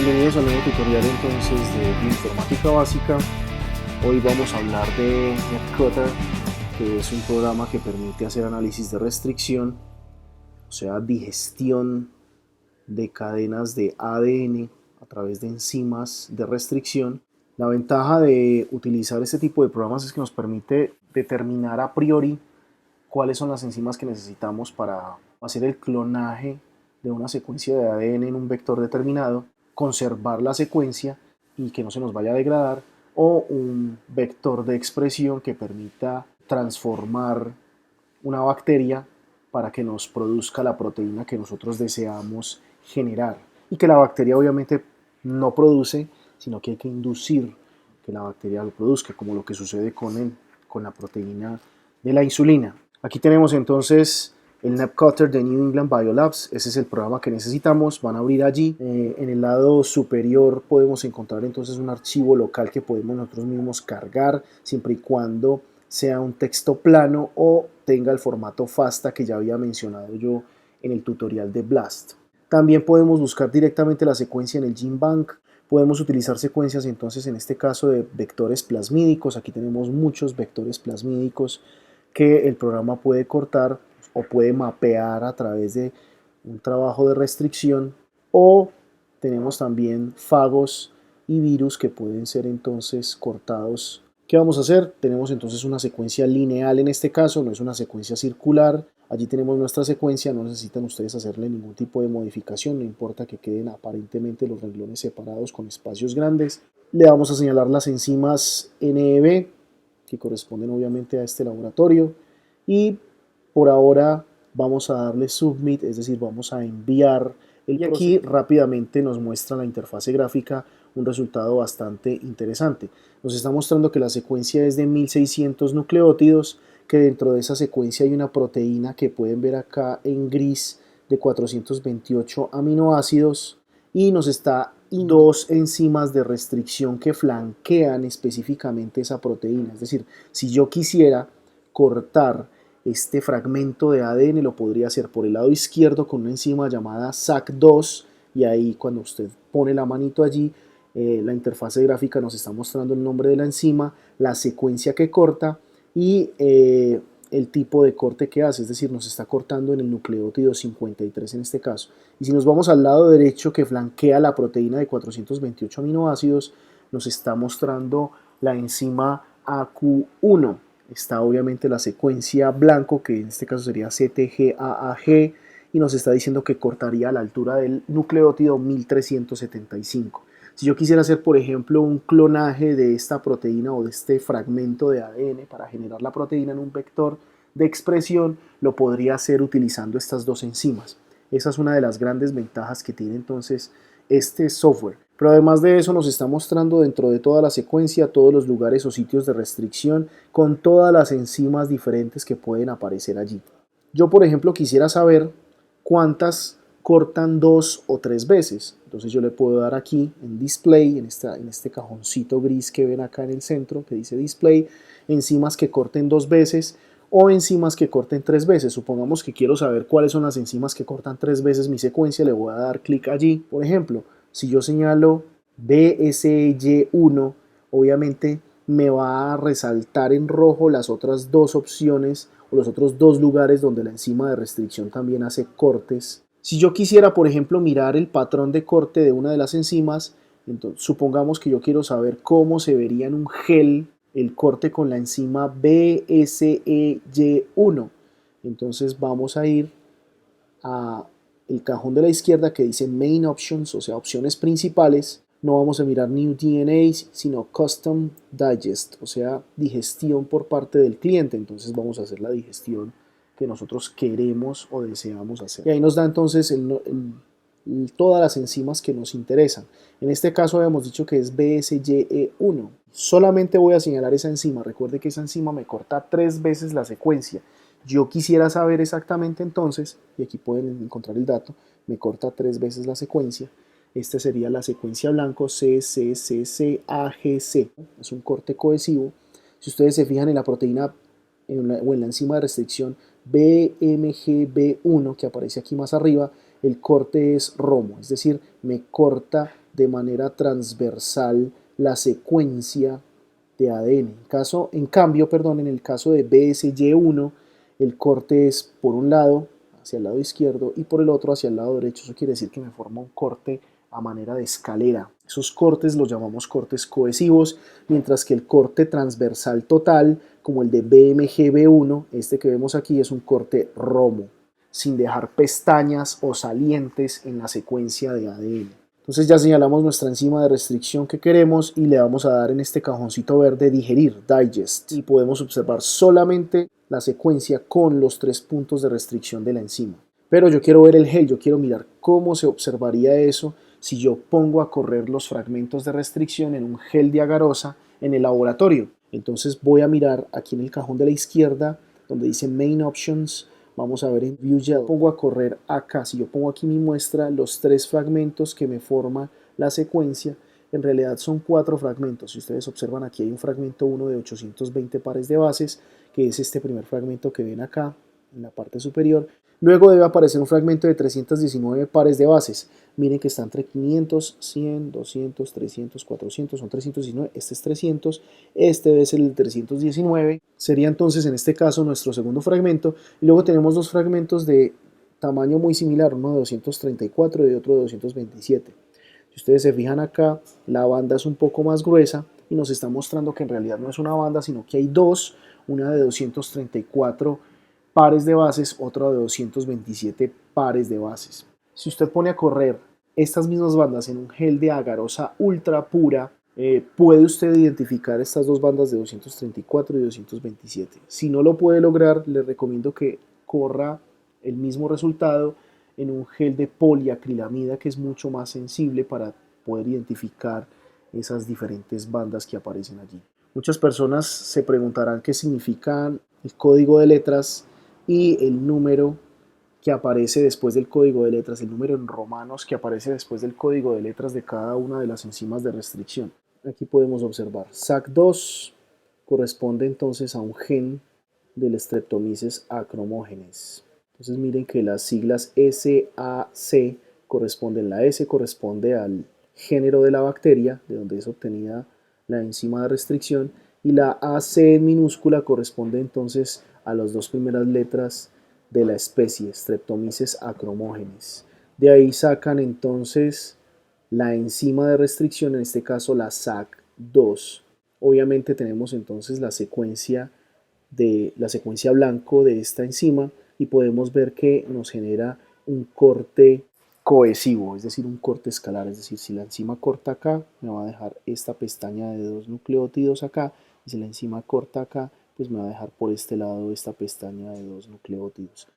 Bienvenidos al nuevo tutorial entonces de Bioinformática Básica. Hoy vamos a hablar de NetCutter, que es un programa que permite hacer análisis de restricción, o sea, digestión de cadenas de ADN a través de enzimas de restricción. La ventaja de utilizar este tipo de programas es que nos permite determinar a priori cuáles son las enzimas que necesitamos para hacer el clonaje de una secuencia de ADN en un vector determinado, conservar la secuencia y que no se nos vaya a degradar, o un vector de expresión que permita transformar una bacteria para que nos produzca la proteína que nosotros deseamos generar y que la bacteria obviamente no produce, sino que hay que inducir que la bacteria lo produzca, como lo que sucede con la proteína de la insulina. Aquí tenemos entonces el NetCutter de New England Biolabs. Ese es el programa que necesitamos. Van a abrir allí. En el lado superior podemos encontrar entonces un archivo local que podemos nosotros mismos cargar, siempre y cuando sea un texto plano o tenga el formato FASTA que ya había mencionado yo en el tutorial de BLAST. También podemos buscar directamente la secuencia en el GenBank. Podemos utilizar secuencias entonces en este caso de vectores plasmídicos. Aquí tenemos muchos vectores plasmídicos que el programa puede cortar o puede mapear a través de un trabajo de restricción, o tenemos también fagos y virus que pueden ser entonces cortados. ¿Qué vamos a hacer? Tenemos entonces una secuencia lineal en este caso, no es una secuencia circular. Allí tenemos nuestra secuencia, no necesitan ustedes hacerle ningún tipo de modificación, no importa que queden aparentemente los renglones separados con espacios grandes. Le vamos a señalar las enzimas NEB, que corresponden obviamente a este laboratorio, y por ahora vamos a darle submit, es decir, vamos a enviar y aquí rápidamente nos muestra la interfase gráfica un resultado bastante interesante. Nos está mostrando que la secuencia es de 1600 nucleótidos, que dentro de esa secuencia hay una proteína que pueden ver acá en gris de 428 aminoácidos, y nos está dos enzimas de restricción que flanquean específicamente esa proteína. Es decir, si yo quisiera cortar este fragmento de ADN, lo podría hacer por el lado izquierdo con una enzima llamada SAC2, y ahí cuando usted pone la manito allí, la interfase gráfica nos está mostrando el nombre de la enzima, la secuencia que corta y el tipo de corte que hace, es decir, nos está cortando en el nucleótido 53 en este caso. Y si nos vamos al lado derecho que flanquea la proteína de 428 aminoácidos, nos está mostrando la enzima AQ1. Está obviamente la secuencia blanco, que en este caso sería CTGAAG, y nos está diciendo que cortaría a la altura del nucleótido 1375. Si yo quisiera hacer, por ejemplo, un clonaje de esta proteína o de este fragmento de ADN para generar la proteína en un vector de expresión, lo podría hacer utilizando estas dos enzimas. Esa es una de las grandes ventajas que tiene entonces este software. Pero además de eso nos está mostrando dentro de toda la secuencia todos los lugares o sitios de restricción con todas las enzimas diferentes que pueden aparecer allí. Yo, por ejemplo, quisiera saber cuántas cortan 2 o 3 veces. Entonces yo le puedo dar aquí en Display, en este cajoncito gris que ven acá en el centro que dice Display, enzimas que corten 2 veces o enzimas que corten 3 veces. Supongamos que quiero saber cuáles son las enzimas que cortan 3 veces mi secuencia, le voy a dar clic allí. Por ejemplo, si yo señalo BSY1, obviamente me va a resaltar en rojo las otras dos opciones o los otros dos lugares donde la enzima de restricción también hace cortes. Si yo quisiera, por ejemplo, mirar el patrón de corte de una de las enzimas, entonces, supongamos que yo quiero saber cómo se vería en un gel el corte con la enzima BSEY1. Entonces vamos a ir a el cajón de la izquierda que dice Main Options, o sea, opciones principales. No vamos a mirar New DNA, sino Custom Digest, o sea, digestión por parte del cliente. Entonces vamos a hacer la digestión que nosotros queremos o deseamos hacer. Y ahí nos da entonces todas las enzimas que nos interesan. En este caso habíamos dicho que es BSYE1. Solamente voy a señalar esa enzima. Recuerde que esa enzima me corta 3 veces la secuencia. Yo quisiera saber exactamente entonces, y aquí pueden encontrar el dato, me corta 3 veces la secuencia. Esta sería la secuencia blanco CCCCAGC. Es un corte cohesivo. Si ustedes se fijan en la proteína o en la enzima de restricción BMGB1 que aparece aquí más arriba, el corte es ROMO, es decir, me corta de manera transversal la secuencia de ADN. En el caso de BSY1, el corte es por un lado hacia el lado izquierdo y por el otro hacia el lado derecho. Eso quiere decir que me forma un corte a manera de escalera. Esos cortes los llamamos cortes cohesivos, mientras que el corte transversal total, como el de BMGB1, este que vemos aquí, es un corte romo, sin dejar pestañas o salientes en la secuencia de ADN. Entonces ya señalamos nuestra enzima de restricción que queremos y le vamos a dar en este cajoncito verde digerir, digest, y podemos observar solamente la secuencia con los 3 puntos de restricción de la enzima. Pero yo quiero ver el gel, yo quiero mirar cómo se observaría eso si yo pongo a correr los fragmentos de restricción en un gel de agarosa en el laboratorio. Entonces voy a mirar aquí en el cajón de la izquierda donde dice Main Options. Vamos a ver en View Gel, pongo a correr acá, si yo pongo aquí mi muestra, los 3 fragmentos que me forma la secuencia, en realidad son 4 fragmentos. Si ustedes observan aquí hay un fragmento 1 de 820 pares de bases, que es este primer fragmento que ven acá en la parte superior. Luego debe aparecer un fragmento de 319 pares de bases. Miren que está entre 500, 100, 200, 300, 400, son 319, este es 300, este debe ser el 319, sería entonces en este caso nuestro segundo fragmento, y luego tenemos 2 fragmentos de tamaño muy similar, uno de 234 y otro de 227. Si ustedes se fijan acá, la banda es un poco más gruesa y nos está mostrando que en realidad no es una banda, sino que hay 2, una de 234 pares de bases, otra de 227 pares de bases. Si usted pone a correr estas mismas bandas en un gel de agarosa ultra pura, puede usted identificar estas 2 bandas de 234 y 227. Si no lo puede lograr, le recomiendo que corra el mismo resultado en un gel de poliacrilamida, que es mucho más sensible para poder identificar esas diferentes bandas que aparecen allí. Muchas personas se preguntarán qué significan el código de letras y el número que aparece después del código de letras, el número en romanos que aparece después del código de letras de cada una de las enzimas de restricción. Aquí podemos observar SAC2 corresponde entonces a un gen del Streptomyces acromógenes. Entonces miren que las siglas SAC corresponden, la S corresponde al género de la bacteria, de donde es obtenida la enzima de restricción, y la AC en minúscula corresponde entonces a las 2 primeras letras de la especie, Streptomyces acromógenes. De ahí sacan entonces la enzima de restricción, en este caso la SAC2. Obviamente tenemos entonces la secuencia blanco de esta enzima y podemos ver que nos genera un corte cohesivo, es decir, un corte escalar, es decir, si la enzima corta acá, me va a dejar esta pestaña de 2 nucleótidos acá, y si la enzima corta acá, pues me va a dejar por este lado esta pestaña de 2 nucleótidos.